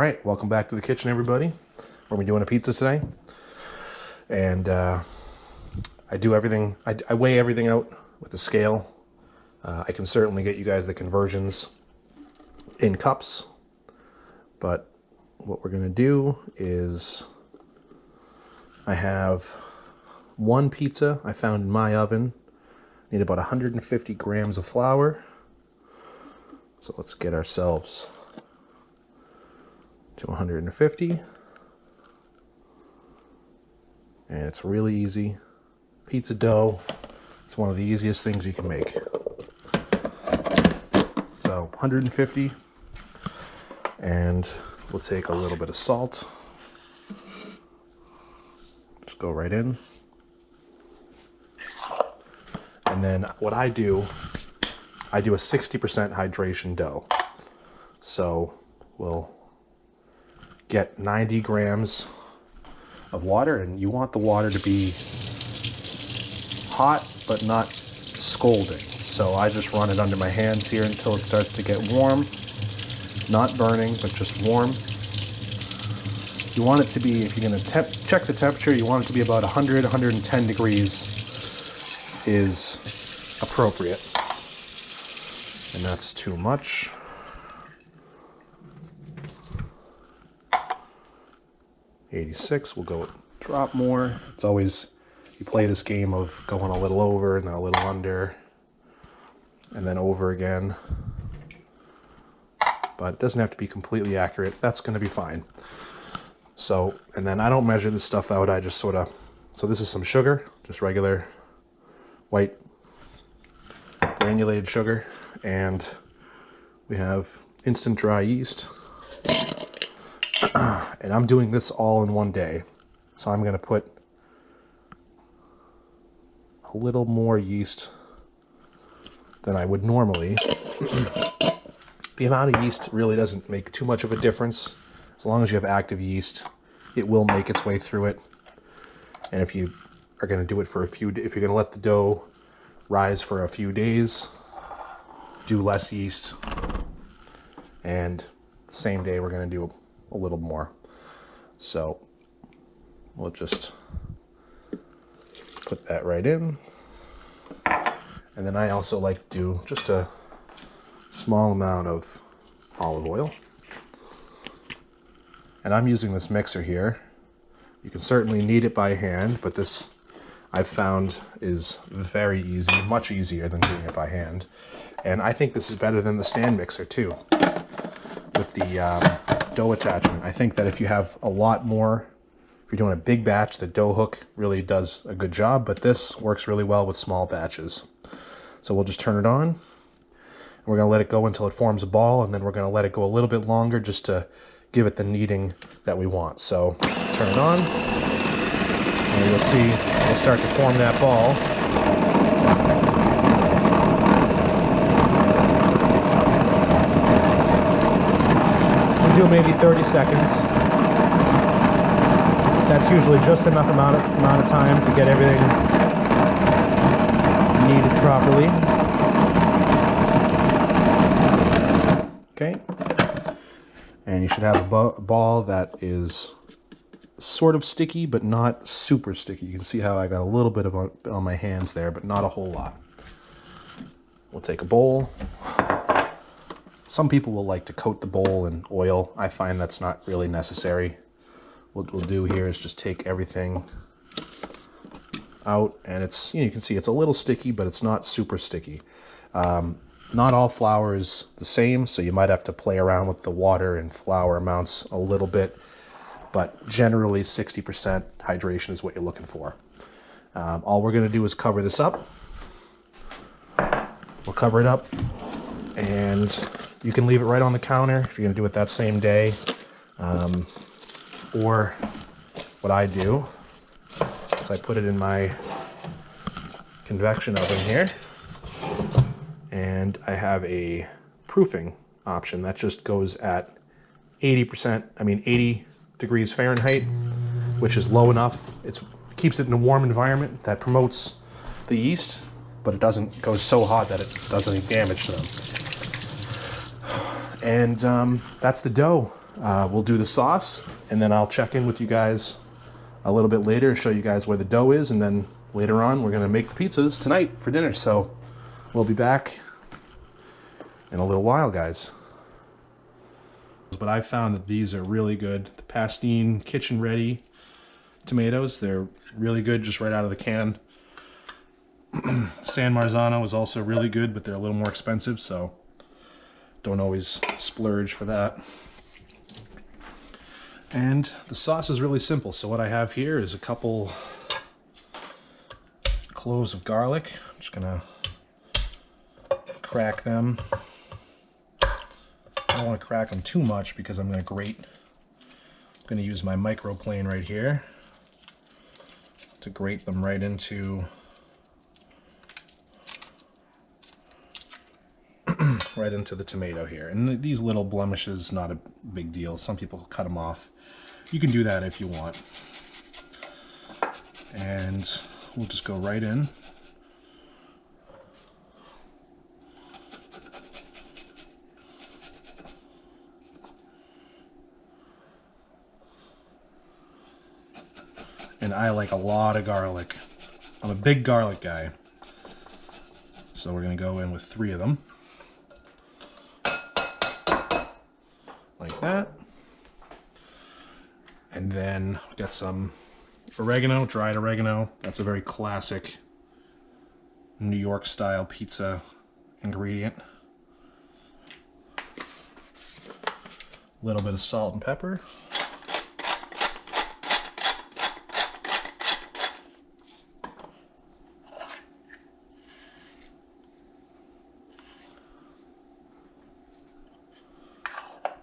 right, welcome back to the kitchen, everybody. We're gonna be doing a pizza today, and I do everything. I weigh everything out with a scale. I can certainly get you guys the conversions in cups, but what we're gonna do is I have one pizza I found in my oven. Need about 150 grams of flour. So let's get ourselves to 150. And it's really easy. Pizza dough, it's one of the easiest things you can make. So 150, and we'll take a little bit of salt. Just go right in. And then what I do a 60% hydration dough. So we'll get 90 grams of water, and you want the water to be hot but not scalding. So I just run it under my hands here until it starts to get warm. Not burning, but just warm. You want it to be, if you're going to check the temperature, you want it to be about 100, 110 degrees is appropriate. And that's too much. '86, we'll go drop more. It's always, you play this game of going a little over and then a little under and then over again. But it doesn't have to be completely accurate. That's going to be fine. So, and then I don't measure this stuff out. I just sort of, so this is some sugar, just regular white granulated sugar, and we have instant dry yeast. And I'm doing this all in one day. So I'm going to put a little more yeast than I would normally. The amount of yeast really doesn't make too much of a difference. As long as you have active yeast, it will make its way through it. And if you are going to do it for if you're going to let the dough rise for a few days, do less yeast. And same day we're going to do a little more. So we'll just put that right in. And then I also like to do just a small amount of olive oil. And I'm using this mixer here. You can certainly knead it by hand, but this I've found is very easy, much easier than doing it by hand. And I think this is better than the stand mixer too, with the dough attachment. I think that if you have a lot more, if you're doing a big batch, the dough hook really does a good job, but this works really well with small batches. So we'll just turn it on. We're going to let it go until it forms a ball, and then we're going to let it go a little bit longer just to give it the kneading that we want. So turn it on, and you'll see it'll start to form that ball. We'll do maybe 30 seconds. That's usually just enough amount of time to get everything kneaded properly. Okay. And you should have a ball that is sort of sticky, but not super sticky. You can see how I got a little bit of on my hands there, but not a whole lot. We'll take a bowl. Some people will like to coat the bowl in oil. I find that's not really necessary. What we'll do here is just take everything out, and it's, you can see it's a little sticky, but it's not super sticky. Not all flour is the same, so you might have to play around with the water and flour amounts a little bit, but generally 60% hydration is what you're looking for. All we're going to do is cover this up. We'll cover it up, and you can leave it right on the counter if you're going to do it that same day. Or what I do is I put it in my convection oven here. And I have a proofing option that just goes at 80 degrees Fahrenheit, which is low enough. It keeps it in a warm environment that promotes the yeast, but it doesn't go so hot that it does any damage to them. And that's the dough. we'll do the sauce, and then I'll check in with you guys a little bit later, show you guys where the dough is, and then later on we're gonna make the pizzas tonight for dinner. So we'll be back in a little while, guys. But I've found that these are really good. The Pastene Kitchen Ready tomatoes, they're really good just right out of the can. San Marzano is also really good, but they're a little more expensive, so don't always splurge for that. And the sauce is really simple. So what I have here is a couple cloves of garlic. I'm just gonna crack them. I don't want to crack them too much because I'm gonna use my microplane right here to grate them right into the tomato here. And these little blemishes, not a big deal. Some people cut them off. You can do that if you want. And we'll just go right in. And I like a lot of garlic. I'm a big garlic guy. So we're gonna go in with 3 of them. Like that. And then we got some oregano, dried oregano. That's a very classic New York style pizza ingredient. A little bit of salt and pepper.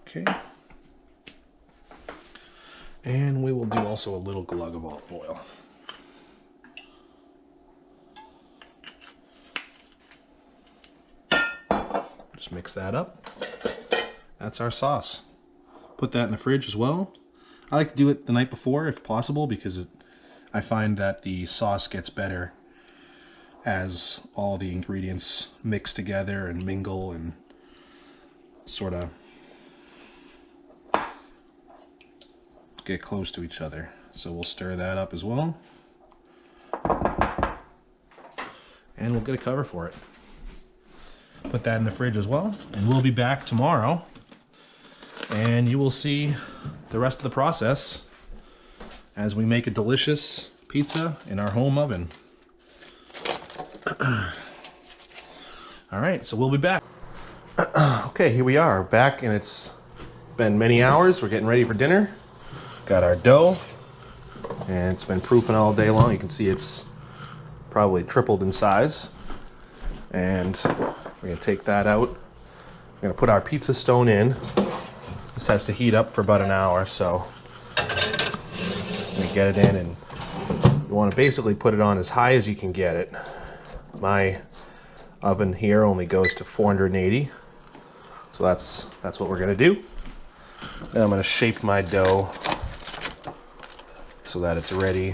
Okay. And we will do also a little glug of olive oil. Just mix that up. That's our sauce. Put that in the fridge as well. I like to do it the night before if possible, because I find that the sauce gets better as all the ingredients mix together and mingle and sort of get close to each other. So we'll stir that up as well. And we'll get a cover for it. Put that in the fridge as well. And we'll be back tomorrow. And you will see the rest of the process as we make a delicious pizza in our home oven. All right, so we'll be back. Okay, here we are, back, and it's been many hours. We're getting ready for dinner. Got our dough, and it's been proofing all day long. You can see it's probably tripled in size. And we're gonna take that out. We're gonna put our pizza stone in. This has to heat up for about an hour, so I'm gonna get it in, and you wanna basically put it on as high as you can get it. My oven here only goes to 480, so that's what we're gonna do. Then I'm gonna shape my dough so that it's ready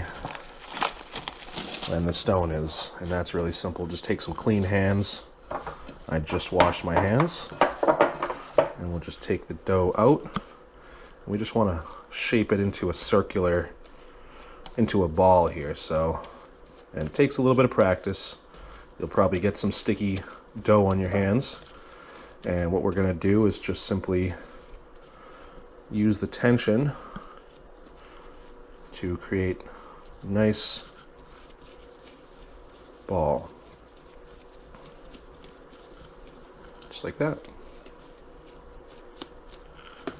when the stone is. And that's really simple. Just take some clean hands. I just washed my hands. And we'll just take the dough out. And we just want to shape it into a ball here. So, and it takes a little bit of practice. You'll probably get some sticky dough on your hands. And what we're going to do is just simply use the tension to create a nice ball. Just like that.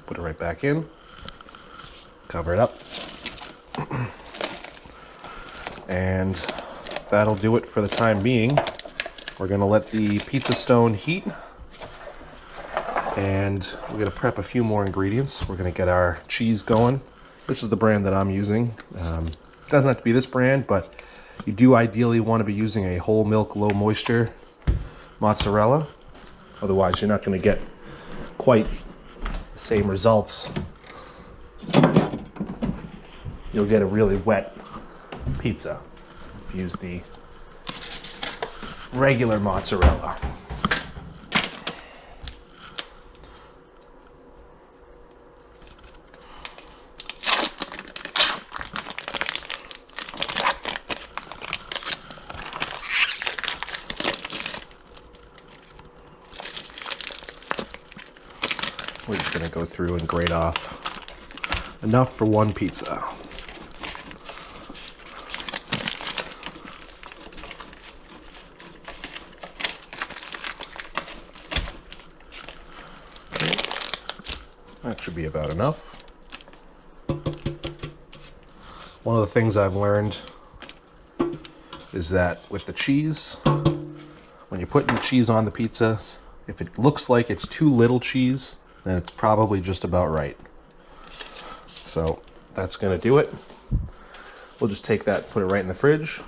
Put it right back in. Cover it up. And that'll do it for the time being. We're going to let the pizza stone heat. And we're going to prep a few more ingredients. We're going to get our cheese going. This is the brand that I'm using. It doesn't have to be this brand, but you do ideally want to be using a whole milk, low moisture mozzarella. Otherwise, you're not going to get quite the same results. You'll get a really wet pizza if you use the regular mozzarella. just going to go through and grate off enough for one pizza. That should be about enough. One of the things I've learned is that with the cheese, when you're putting the cheese on the pizza, if it looks like it's too little cheese, then it's probably just about right. So that's going to do it. We'll just take that, put it right in the fridge,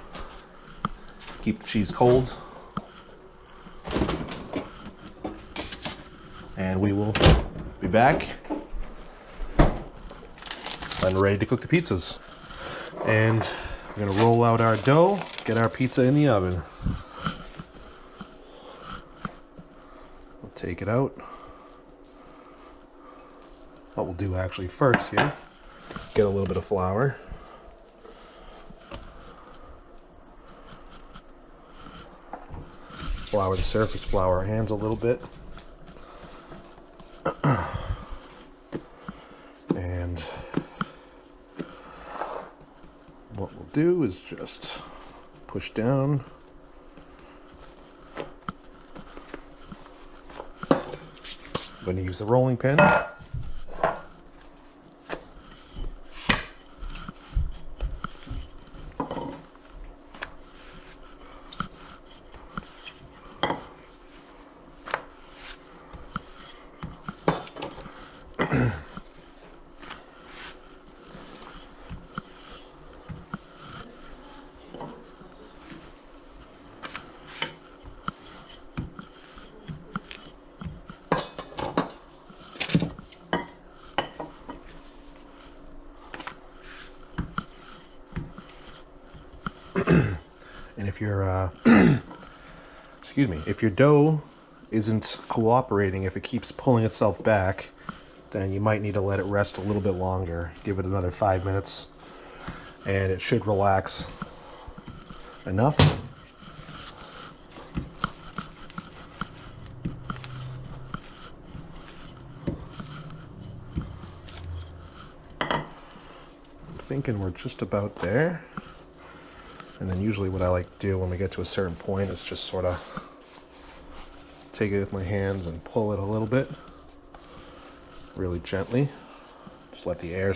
keep the cheese cold, and we will be back and ready to cook the pizzas. And we're going to roll out our dough, get our pizza in the oven. We'll take it out. What we'll do actually first here, get a little bit of flour. Flour the surface, flour our hands a little bit. And what we'll do is just push down. I'm going to use the rolling pin. And if your excuse me, if your dough isn't cooperating, if it keeps pulling itself back, then you might need to let it rest a little bit longer. Give it another 5 minutes, and it should relax enough. I'm thinking we're just about there. And then usually what I like to do when we get to a certain point is just sort of take it with my hands and pull it a little bit, really gently. Just let the air,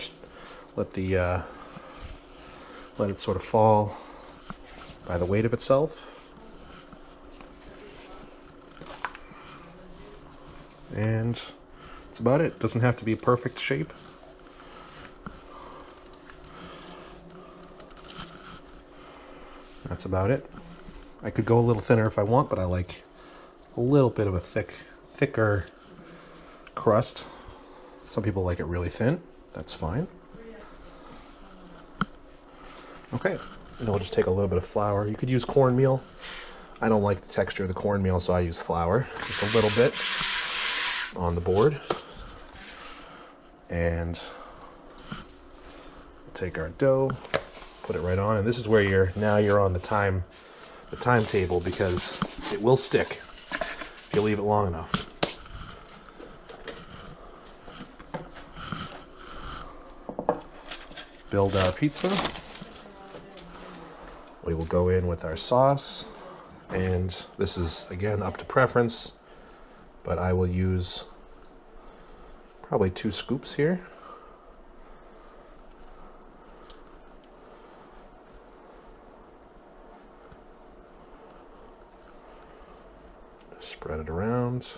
let it sort of fall by the weight of itself. And that's about it. Doesn't have to be a perfect shape. That's about it. I could go a little thinner if I want, but I like a little bit of a thicker crust. Some people like it really thin. That's fine. Okay, and we'll just take a little bit of flour. You could use cornmeal. I don't like the texture of the cornmeal, so I use flour. Just a little bit on the board. And we'll take our dough, put it right on, and this is where you're on the timetable, because it will stick if you leave it long enough. Build our pizza. We will go in with our sauce, and this is again up to preference, but I will use probably 2 scoops here. Spread it around.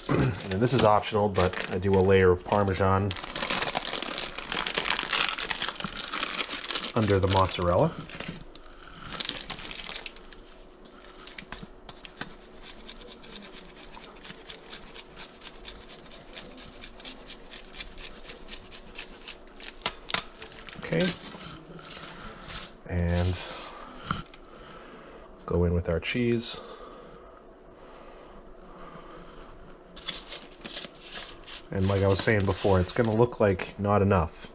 And this is optional, but I do a layer of Parmesan under the mozzarella. Okay. And go in with our cheese. And like I was saying before, it's going to look like not enough.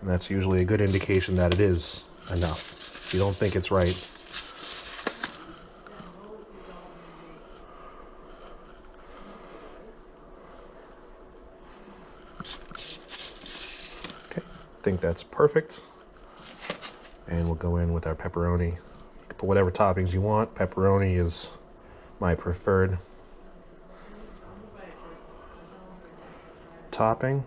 And that's usually a good indication that it is enough. If you don't think it's right, think that's perfect. And we'll go in with our pepperoni. Put whatever toppings you want. Pepperoni is my preferred topping.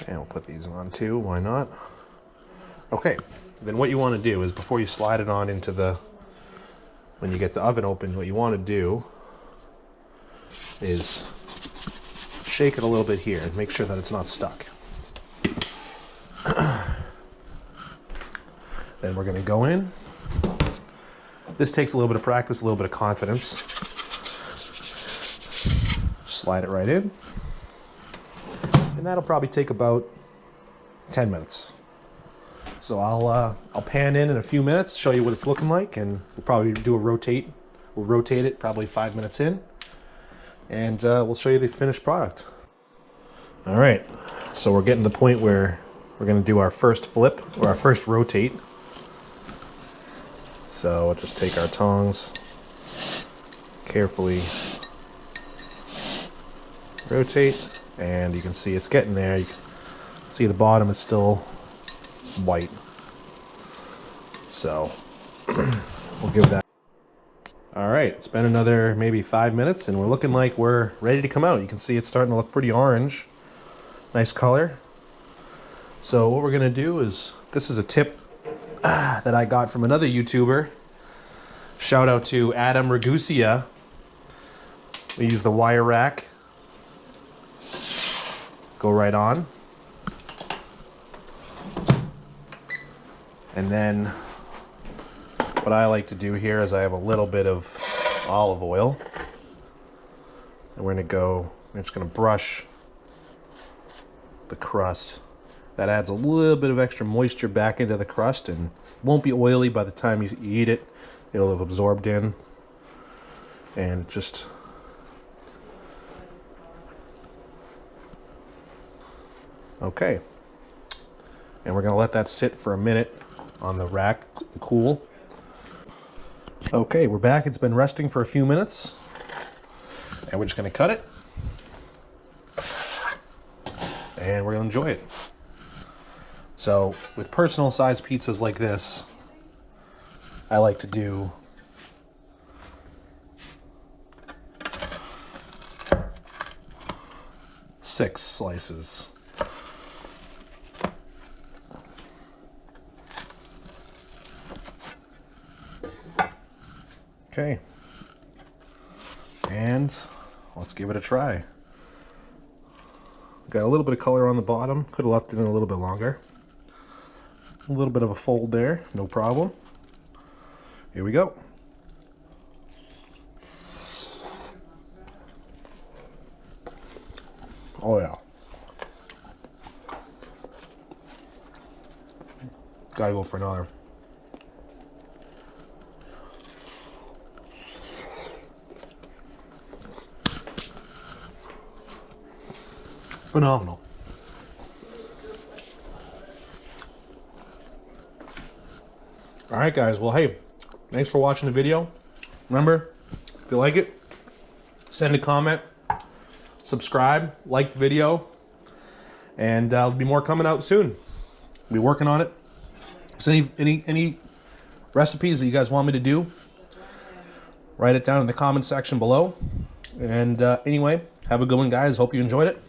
And we'll put these on too, why not? Okay, then what you want to do is before you slide it on into the, when you get the oven open, what you want to do is shake it a little bit here and make sure that it's not stuck. Then we're going to go in. This takes a little bit of practice, a little bit of confidence. Slide it right in. And that'll probably take about 10 minutes. So I'll pan in a few minutes, show you what it's looking like, and we'll probably do a rotate. We'll rotate it probably 5 minutes in, and we'll show you the finished product. All right, so we're getting to the point where we're gonna do our first flip, or our first rotate. So we'll just take our tongs, carefully rotate, and you can see it's getting there. You can see the bottom is still white. So we'll give that. All right, it's been another maybe 5 minutes and we're looking like we're ready to come out. You can see it's starting to look pretty orange. Nice color. So what we're gonna do is, this is a tip that I got from another YouTuber. Shout out to Adam Ragusia. We use the wire rack. Go right on. And then what I like to do here is I have a little bit of olive oil. And we're just gonna brush the crust. That adds a little bit of extra moisture back into the crust and won't be oily by the time you eat it. It'll have absorbed in. And just okay. And we're gonna let that sit for a minute on the rack, cool. Okay, we're back. It's been resting for a few minutes. And we're just gonna cut it. And we're gonna enjoy it. So with personal size pizzas like this, I like to do six slices. Okay, and let's give it a try. Got a little bit of color on the bottom, could have left it in a little bit longer. A little bit of a fold there, no problem. Here we go. Oh yeah. Gotta go for another. Phenomenal. All right, guys. Well, hey, thanks for watching the video. Remember, if you like it, send a comment, subscribe, like the video, and there'll be more coming out soon. We'll be working on it. So any recipes that you guys want me to do, write it down in the comment section below. And anyway, have a good one, guys. Hope you enjoyed it.